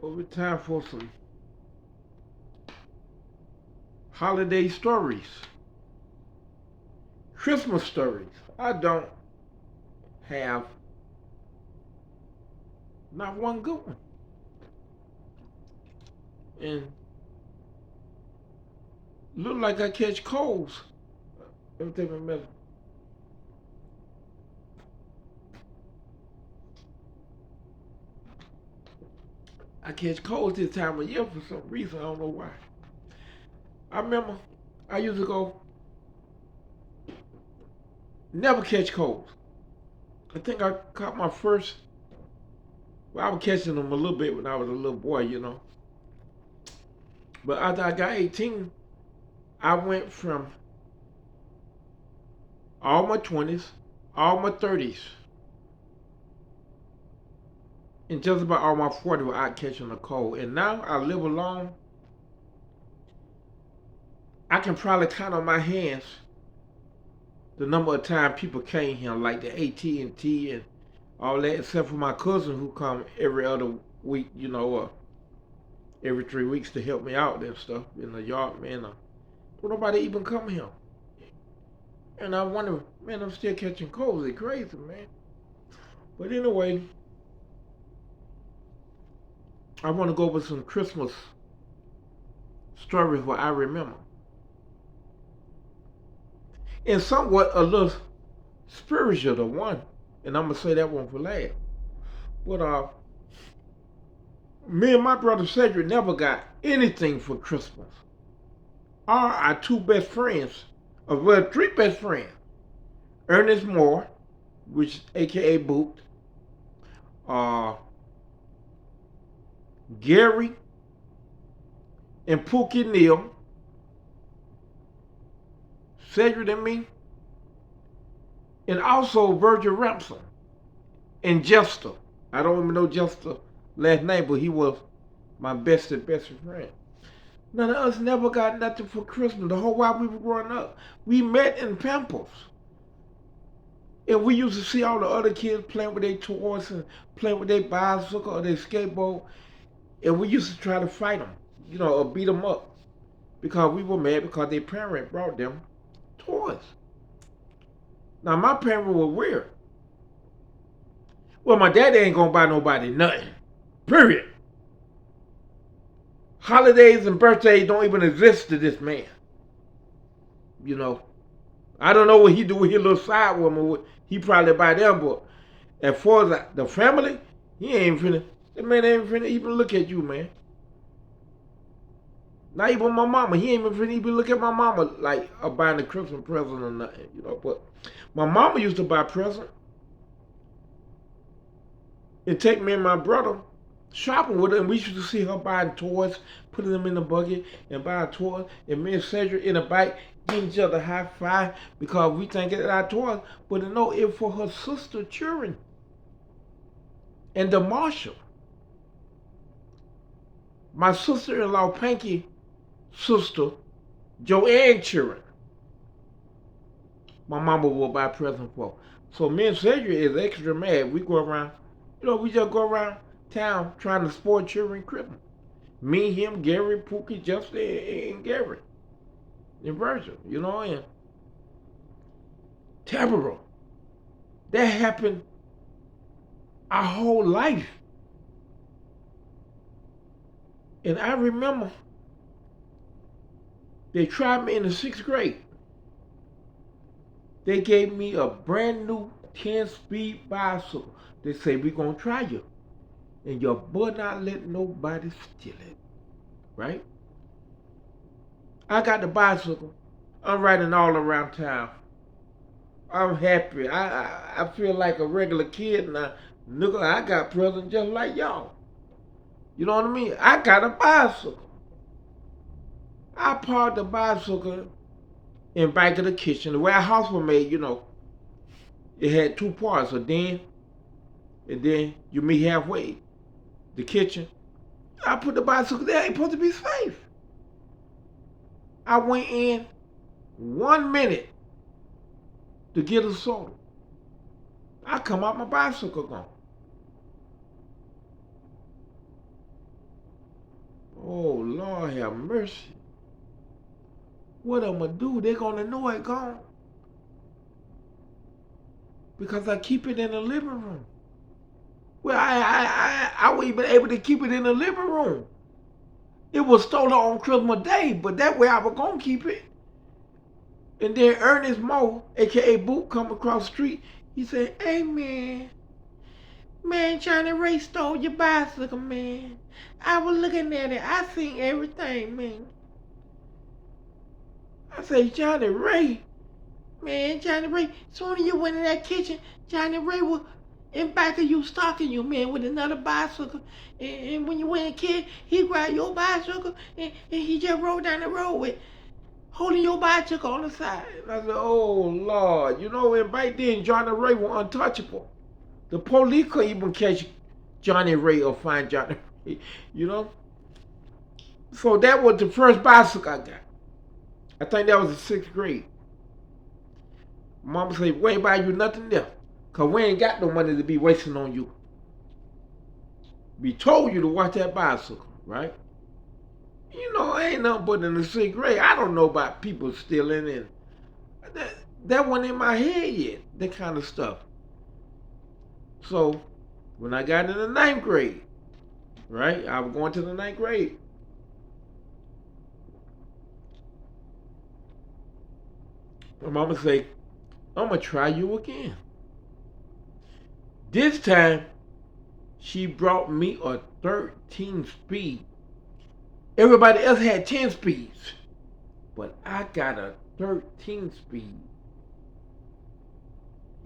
over time for some holiday stories, Christmas stories. I don't have not one good one. And look like I catch colds. Let me take my medicine. I catch colds this time of year for some reason. I don't know why. I remember I used to go never catch colds. I think I caught my first. Well, I was catching them a little bit when I was a little boy, you know. But after I got 18, I went from all my 20s, all my 30s, and just about all my 40s without catching a cold. And now I live alone. I can probably count on my hands the number of times people came here, like the AT&T and all that, except for my cousin who come every other week, you know, or every 3 weeks to help me out and stuff in the yard, man. Don't nobody even come here. And I wonder, man, I'm still catching colds. It's crazy, man. But anyway, I want to go over some Christmas stories what I remember. And somewhat a little spiritual to one. And I'm going to say that one for last. But me and my brother Cedric never got anything for Christmas. Our two best friends, well, three best friends. Ernest Moore, which is AKA Boot, uh, Gary, and Pookie Neal, Cedric and me, and also Virgil Ramson and Jester. I don't even know Jester last name, but he was my best friend. None of us never got nothing for Christmas the whole while we were growing up. We met in Pampers. And we used to see all the other kids playing with their toys and playing with their bicycle or their skateboard. And we used to try to fight them, you know, or beat them up. Because we were mad because their parent brought them toys. Now, my parents were weird. Well, my daddy ain't gonna buy nobody nothing. Period. Holidays and birthdays don't even exist to this man. You know, I don't know what he do with his little side woman. He probably buy them, but as far as the family, he ain't finna. That man ain't finna even look at you, man. Not even my mama. He ain't even finna even look at my mama like buying a Christmas present or nothing, you know. But my mama used to buy presents and take me and my brother shopping with her, and we used to see her buying toys, putting them in the bucket, and buying toys, and me and Cedric in a bike giving each other high five because we think it's our toys, but no, it for her sister children and the Marshall. My sister-in-law Panky sister Joanne children. My mama will buy presents for. So me and Cedric is extra mad. We go around, you know, we just go around town trying to spoil children Christmas. Me, him, Gary, Pookie, Justin, and Gary. And Virgil, you know, and Tabaro. That happened our whole life. And I remember they tried me in the 6th grade. They gave me a brand new 10-speed bicycle. They say, we're going to try you. And you better not let nobody steal it. Right? I got the bicycle. I'm riding all around town. I'm happy. I feel like a regular kid now. Look, I got presents just like y'all. You know what I mean? I got a bicycle. I parked the bicycle in back of the kitchen. The way our house was made, you know, it had two parts, a den, and then you meet halfway, the kitchen. I put the bicycle there. Ain't supposed to be safe. I went in 1 minute to get a soda. I come out, my bicycle gone. Lord have mercy. What I'm going to do? They're going to know it gone. Because I keep it in the living room. Well, I wasn't even able to keep it in the living room. It was stolen on Christmas Day, but that way I was going to keep it. And then Ernest Moe, a.k.a. Boot, come across the street. He said, hey, man, Johnny Ray stole your bicycle, man. I was looking at it. I seen everything, man. I said, Johnny Ray? Man, Johnny Ray, soon as you went in that kitchen, Johnny Ray was in back of you stalking you, man, with another bicycle. And when you went in kid, he grabbed your bicycle and he just rode down the road with holding your bicycle on the side. And I said, oh, Lord. You know, and back then, Johnny Ray was untouchable. The police couldn't even catch Johnny Ray or find Johnny Ray, you know? So that was the first bicycle I got. I think that was the 6th grade. Mama said, we ain't buy you nothing there. Because we ain't got no money to be wasting on you. We told you to watch that bicycle, right? You know, ain't nothing but in the 6th grade. I don't know about people stealing and that wasn't in my head yet, that kind of stuff. So when I got in the 9th grade, right? I was going to the 9th grade. My mama say, I'm going to try you again. This time, she brought me a 13 speed. Everybody else had 10 speeds, but I got a 13 speed.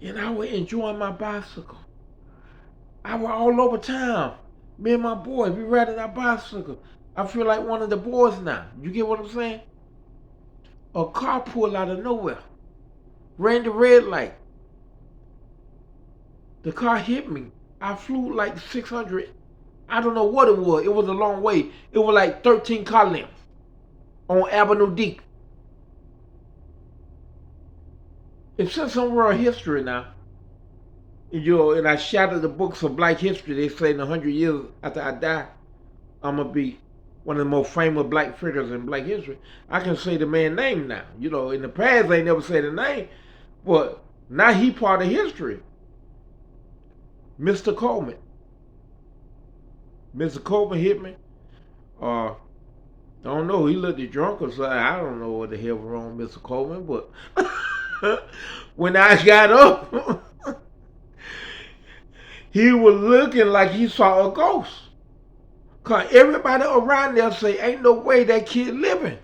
And I was enjoying my bicycle. I was all over town. Me and my boys, we riding our bicycle. I feel like one of the boys now. You get what I'm saying? A car pulled out of nowhere. Ran the red light. The car hit me. I flew like 600. I don't know what it was. It was a long way. It was like 13 car lengths on Avenue D. It's in some world history now. You know, and I shattered the books of black history. They say in 100 years after I die, I'm going to be one of the most famous black figures in black history. I can say the man's name now. You know, in the past, they never said the name. But now he part of history. Mr. Coleman. Mr. Coleman hit me. I don't know. He looked drunk or something. I don't know what the hell was wrong with Mr. Coleman. But when I got up, he was looking like he saw a ghost. Because everybody around there say, ain't no way that kid living.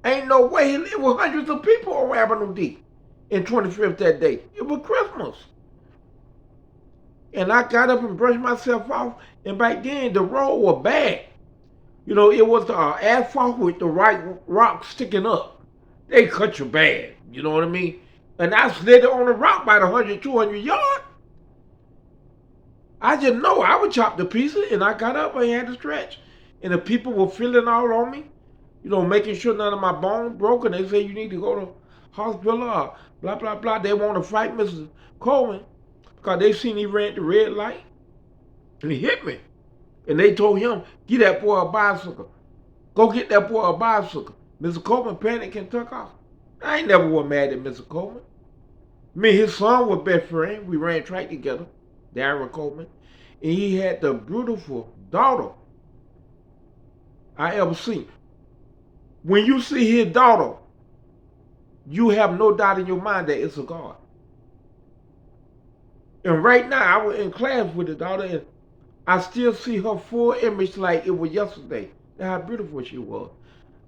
Ain't no way. It was hundreds of people on Avenue D in 25th that day. It was Christmas. And I got up and brushed myself off. And back then, the road was bad. You know, it was asphalt with the right rock sticking up. They cut you bad. You know what I mean? And I slid it on the rock by the 100, 200 yards. I just know I would chop the pieces, and I got up and had to stretch. And the people were feeling all on me, you know, making sure none of my bones broke. And they say, you need to go to hospital or blah, blah, blah. They want to fight Mr. Coleman because they seen he ran the red light and he hit me. And they told him, get that boy a bicycle. Go get that boy a bicycle. Mr. Coleman panicked and took off. I ain't never was mad at Mr. Coleman. Me and his son were best friends. We ran track together, Darren Coleman. And he had the beautiful daughter I ever seen. When you see his daughter, you have no doubt in your mind that it's a God. And right now, I was in class with the daughter, and I still see her full image like it was yesterday. That's how beautiful she was.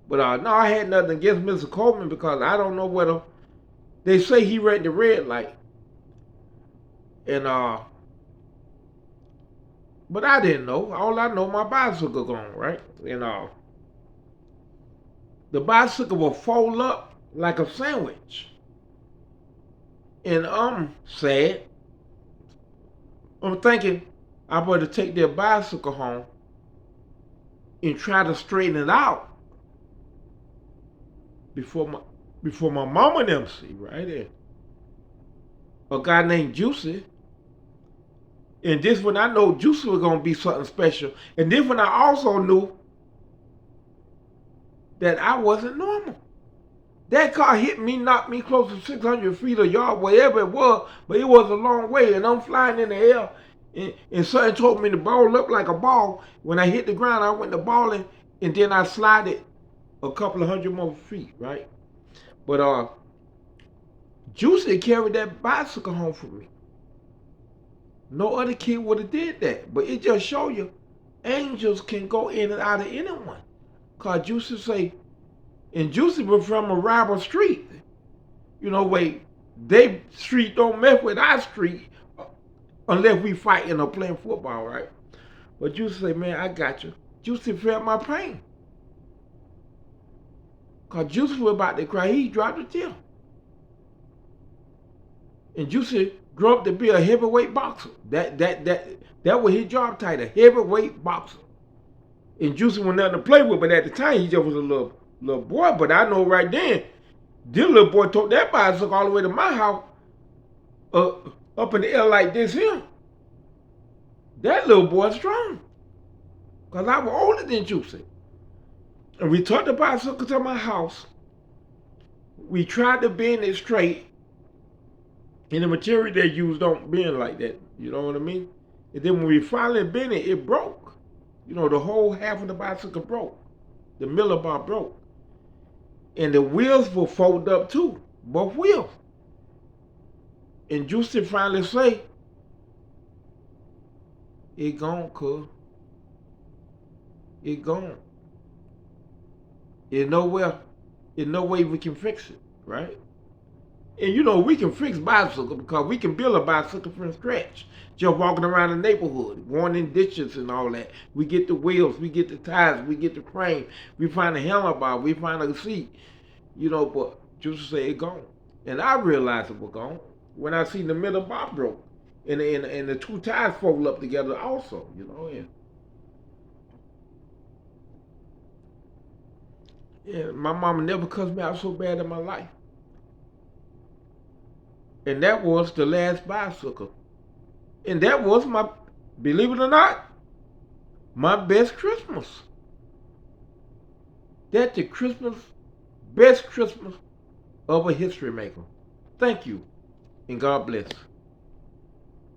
But no, I had nothing against Mr. Coleman because I don't know whether they say he read the red light. And but I didn't know. All I know, my bicycle gone, right? And the bicycle will fold up like a sandwich. And I'm sad. I'm thinking I better take their bicycle home and try to straighten it out before my mama and them see, right? And a guy named Juicy. And this when I know Juicy was gonna be something special. And this when I also knew that I wasn't normal. That car hit me, knocked me close to 600 feet a yard, wherever it was, but it was a long way, and I'm flying in the air, and something told me the ball looked like a ball. When I hit the ground, I went to balling, and then I slided a couple of hundred more feet, right? But Juicy carried that bicycle home for me. No other kid would have did that, but it just show you angels can go in and out of anyone. Cause Juicy say, and Juicy was from a rival street. You know, wait, they street don't mess with our street unless we fighting or playing football, right? But Juicy say, man, I got you. Juicy felt my pain. Cause Juicy was about to cry. He dropped a tear. And Juicy grew up to be a heavyweight boxer. That was his job title, heavyweight boxer. And Juicy was nothing to play with, but at the time he just was a little boy. But I know right then, this little boy took that bicycle all the way to my house, up in the air like this here. That little boy strong. Because I was older than Juicy. And we took the bicycle to my house. We tried to bend it straight. And the material they use don't bend like that. You know what I mean? And then when we finally bent it, it broke. You know, the whole half of the bicycle broke. The miller bar broke. And the wheels were folded up too. Both wheels. And Juicy finally say, it gone, cuz. It gone. There's no way we can fix it, right? And you know, we can fix bicycles because we can build a bicycle from scratch. Just walking around the neighborhood, warning ditches and all that. We get the wheels, we get the tires, we get the frame, we find a handlebar, we find a seat. You know, but just say it gone. And I realized it was gone when I seen the middle bar broke. And the two tires fold up together also, you know. Yeah, my mama never cussed me out so bad in my life. And that was the last bicycle. And that was my, believe it or not, my best Christmas. That's the best Christmas of a history maker. Thank you, and God bless.